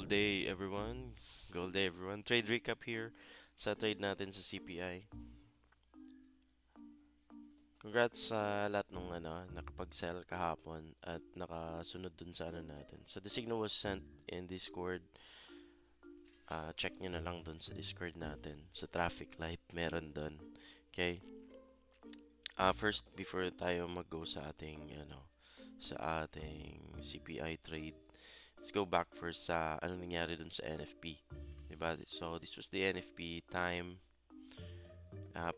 Gold day everyone. Gold day everyone. Trade recap here sa trade natin sa CPI. Congrats sa lahat nung nakapag-sell kahapon at nakasunod dun sa natin. So the signal was sent in Discord. Check nyo na lang dun sa Discord natin. Sa traffic light meron dun. Okay. First before tayo mag-go sa ating CPI trade, let's go back first sa ano nangyari dun sa NFP. Diba? So this was the NFP time.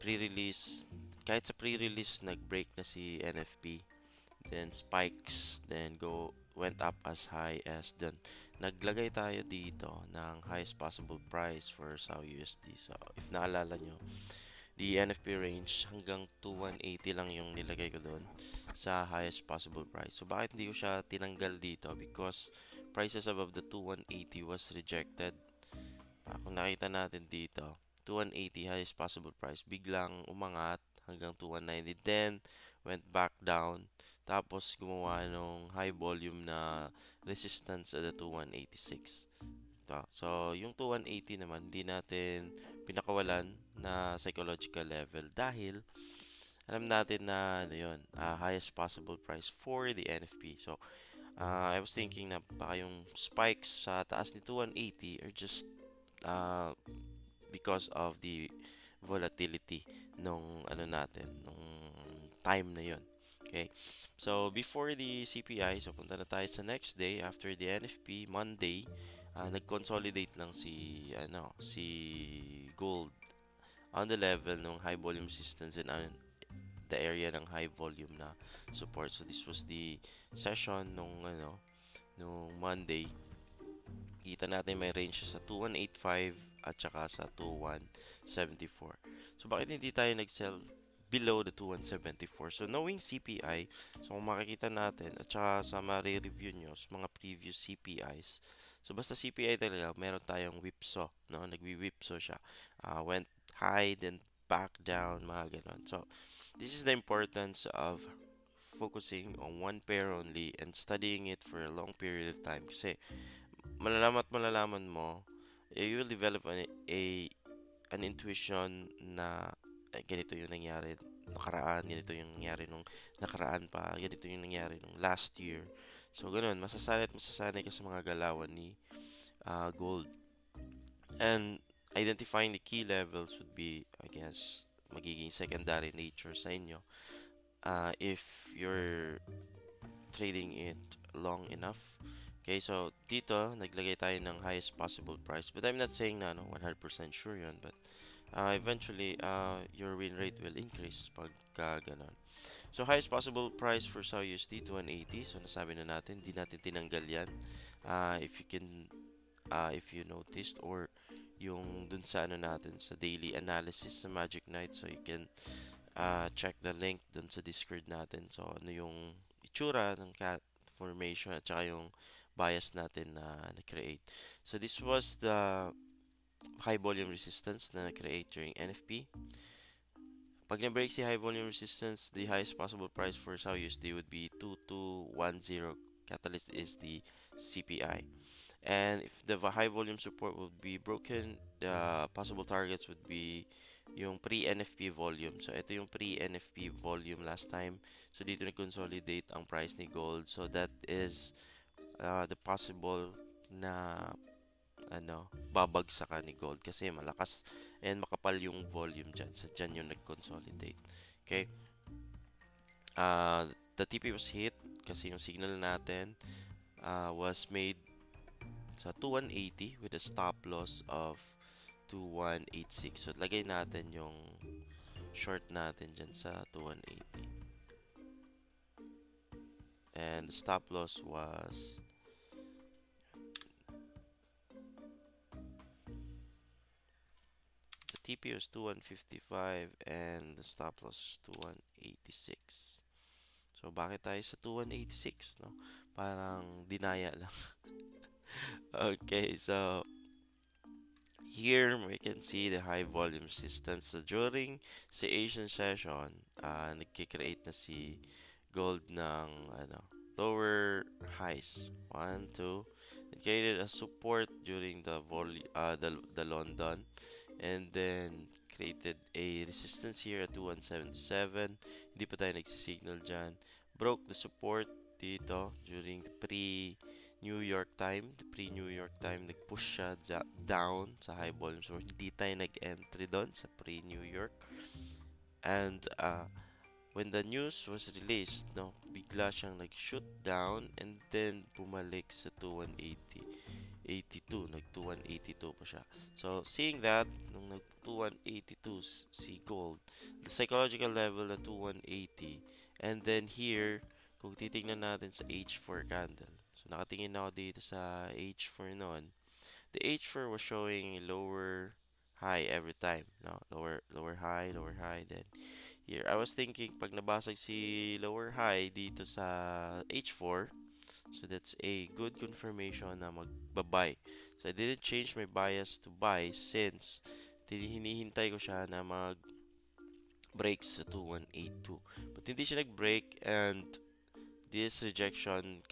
Pre-release, kahit sa pre-release nag-break na si NFP, then spikes, then went up as high as dun. Naglagay tayo dito ng highest possible price for SAU USD. So if naalala nyo, the NFP range hanggang 2180 lang yung nilagay ko doon sa highest possible price. So bakit hindi ko siya tinanggal dito? Because prices above the 2180 was rejected. Kung nakita natin dito, 2180 highest possible price, biglang umangat hanggang 2190, then went back down, tapos gumawa ng high volume na resistance at the 2186. So, yung 2180 naman, hindi natin pinakawalan na psychological level dahil alam natin na ano yun, highest possible price for the NFP. So, I was thinking na baka yung spikes sa taas ni 2180 are just uh, because of the volatility nung nung time na yon. Okay? So before the CPI, so punta na tayo sa next day after the NFP Monday, nag-consolidate lang si gold on the level ng high volume resistance and the area ng high volume na support. So this was the session nung Monday. Kita natin may range sa 2185 at saka sa 2174. So bakit hindi tayo nag-sell below the 2174? So knowing CPI, so kung makikita natin at saka sa ma-review nyo sa mga previous CPIs, so basta CPI talaga, meron tayong whipsaw, no? Nagwi-whipsaw siya. Went high, then back down, mga ganon. So this is the importance of focusing on one pair only and studying it for a long period of time kasi malalaman mo, you will develop an intuition na ganito yung nangyari nakaraan, ganito yung nangyari nung nakaraan pa, ganito yung nangyari nung last year. So, ganun, masasanay ka sa mga galawan ni gold. And identifying the key levels would be, I guess, magiging secondary nature sa inyo. If you're trading it long enough. Okay, so dito, naglagay tayo ng highest possible price. But I'm not saying na 100% sure yun. But eventually, your win rate will increase pagka ganon. So, highest possible price for SAU USD, 2180. So, nasabi na natin, di natin tinanggal yan. If you noticed, or yung dun sa natin, sa daily analysis sa Magic Night. So, you can check the link dun sa Discord natin. So, ano yung itsura ng cat formation at saka yung bias natin na create. So, this was the high volume resistance na create during NFP. Pag na-break si high volume resistance, the highest possible price for SAU USD would be 2210. Catalyst is the CPI. And if the high volume support would be broken, the possible targets would be yung pre-NFP volume. So, ito yung pre-NFP volume last time. So, dito nag-consolidate ang price ni gold. So, that is the possible na babagsakan ni gold kasi malakas and makapal yung volume dyan. So, dyan yung nag-consolidate. Okay? The TP was hit kasi yung signal natin was made sa 2180 with a stop loss of 2186. So, lagay natin yung short natin dyan sa 2180. And the stop loss was the TP was 2155 and the stop loss was 2186. So, bakit tayo sa 2186, no? Parang dinaya lang. Okay, so here we can see the high volume resistance. So, during sa Asian session, nagkikreate na si gold ng lower highs. One, two. It created a support during the London, and then created a resistance here at 2177. Hindi pa tayo nagsisignal dyan. Broke the support dito during the pre-New York time. The pre-New York time, nag-push siya down sa high volume. So, hindi tayo nag-entry doon sa pre-New York. And when the news was released, no, bigla siyang nag-shoot down and then bumalik sa 2180. 82, nag-2182 pa siya. So, seeing that, nung nag-2182 si gold, the psychological level na 2180, and then here, kung titingnan natin sa H4 candle, so nakatingin ako dito sa H4 noon, the H4 was showing a lower high every time, no? Lower high, then here. I was thinking, pag nabasag si lower high dito sa H4, so that's a good confirmation na magbabuy. So I didn't change my bias to buy since hinihintay ko siya na mag-break sa 2182. But hindi siya nag-break, and this rejection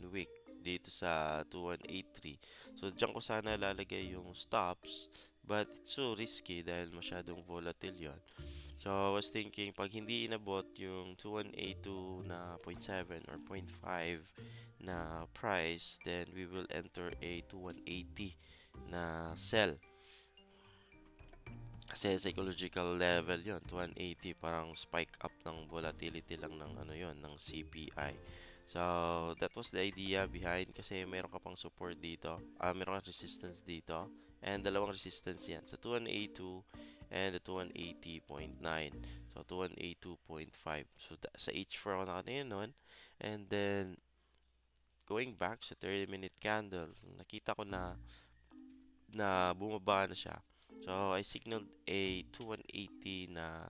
wick dito sa 2183. So diyan ko sana lalagay yung stops, but it's so risky dahil masyadong volatile yon. So I was thinking, pag hindi inabot yung 2182 na 0.7 or 0.5 na price, then we will enter a 2180 na sell. Kasi psychological level yon, 2180, parang spike up ng volatility lang ng ano yon, ng CPI. So that was the idea behind, kasi meron ka pang support dito, meron ka resistance dito, and dalawang resistance yan sa 2182 and the 2180.9. So 2182.5. So sa H4 ako nakatingin nun, and then going back sa 30-minute candle, nakita ko na bumaba na siya. So I signaled a 2180 na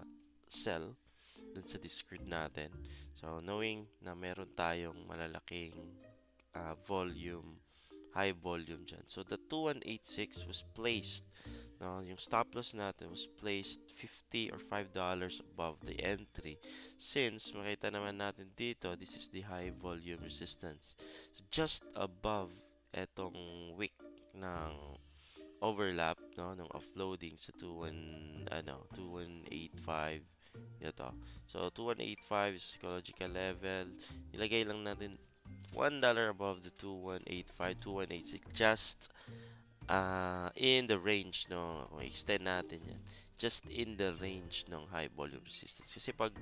sell dun sa Discord natin. So knowing na meron tayong malalaking volume, high volume dyan. So the 2186 was placed, no, yung stop loss natin was placed 50 or $5 above the entry. Since makita naman natin dito, this is the high volume resistance. So just above etong wick ng overlap, no, ng offloading sa 2185 ito. So 2185 is psychological level. Ilagay lang natin $1 above the 2185, 2186, just in the range, no, kung extend natin yan, just in the range ng high volume resistance. Kasi pag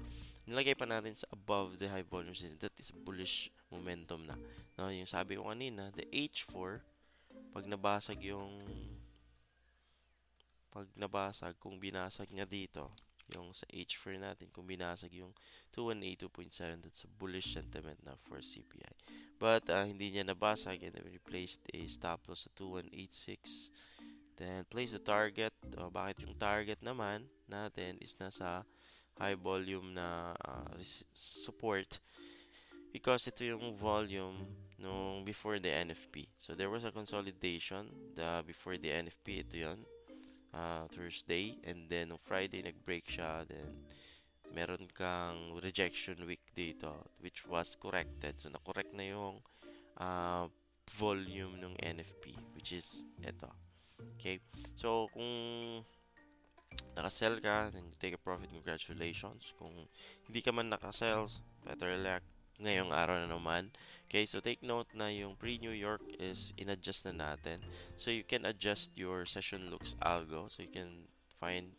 nilagay pa natin sa above the high volume resistance, that is bullish momentum na, no? Yung sabi ko kanina, the H4, pag nabasag yung kung binasag niya dito, yung sa H4 natin, kung binasag yung 2182.7, that's a bullish sentiment na for CPI. But hindi niya nabasag, and then we replaced a stop loss sa 2186. Then place the target. Bakit yung target naman natin is nasa high volume na support? Because ito yung volume nung before the NFP. So there was a consolidation before the NFP, ito yun. Thursday, and then on Friday nag-break siya, then meron kang rejection week dito which was corrected. So na-correct na yung volume ng NFP, which is ito. Okay? So kung naka-sell ka, then you take a profit, congratulations. Kung hindi ka man naka-sell, better luck ngayong araw na naman. Okay, so take note na yung pre-New York is in-adjust na natin. So you can adjust your session looks algo. So you can find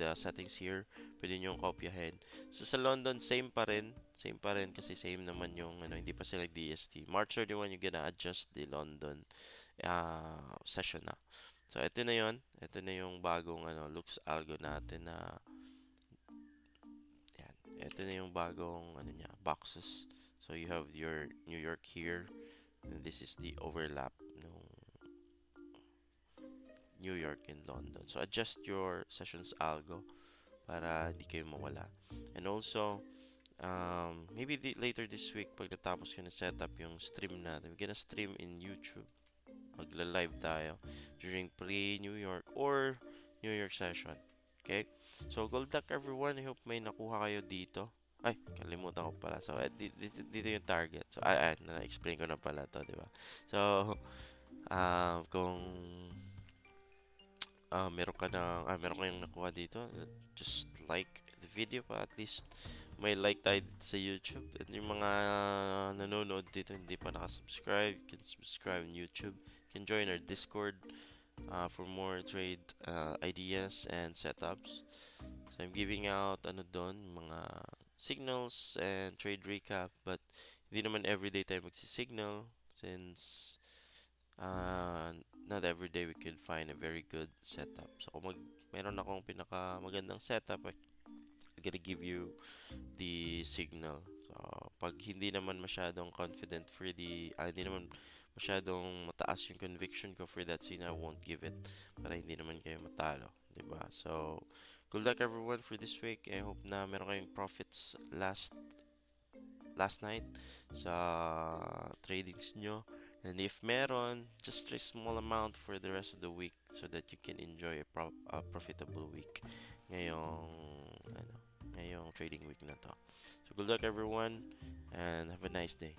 the settings here. Pwede nyo kopyahin. So sa London, same pa rin. Same pa rin kasi same naman yung hindi pa sila DST. March 31, you're gonna adjust the London session na. So ito na yon. Ito na yung bagong looks algo natin na yan. Ito na yung bagong niya, boxes. So you have your New York here, and this is the overlap ng New York and London. So adjust your sessions algo para hindi kayo mawala. And also, maybe later this week, pag natapos ko na setup yung stream natin, we're gonna stream in YouTube. Magla-live tayo during pre-New York or New York session. Okay? So, good luck everyone. I hope may nakuha kayo dito. Ay, kalimutan ko pala. So, dito yung target. So, na-explain ko na pala to, di ba? So, kung meron kayong nakuha dito, just like the video pa at least may like tayo dito sa YouTube. At yung mga nanonood dito hindi pa nakasubscribe, can subscribe on YouTube, can join our Discord for more trade ideas and setups. So I'm giving out ano doon, mga signals and trade recap, but hindi naman everyday tayo magsisignal since uh, not every day we could find a very good setup. So kung meron akong pinaka magandang setup, I'm gonna give you the signal. So pag hindi naman masyadong confident for hindi naman masyadong mataas yung conviction ko for that signal, I won't give it para hindi naman kayo matalo, 'di ba? So good luck everyone for this week. I hope na meron kayong profits last night sa tradings nyo. And if meron, just a small amount for the rest of the week so that you can enjoy a profitable week ngayong ano, ngayong trading week na to. So good luck everyone and have a nice day.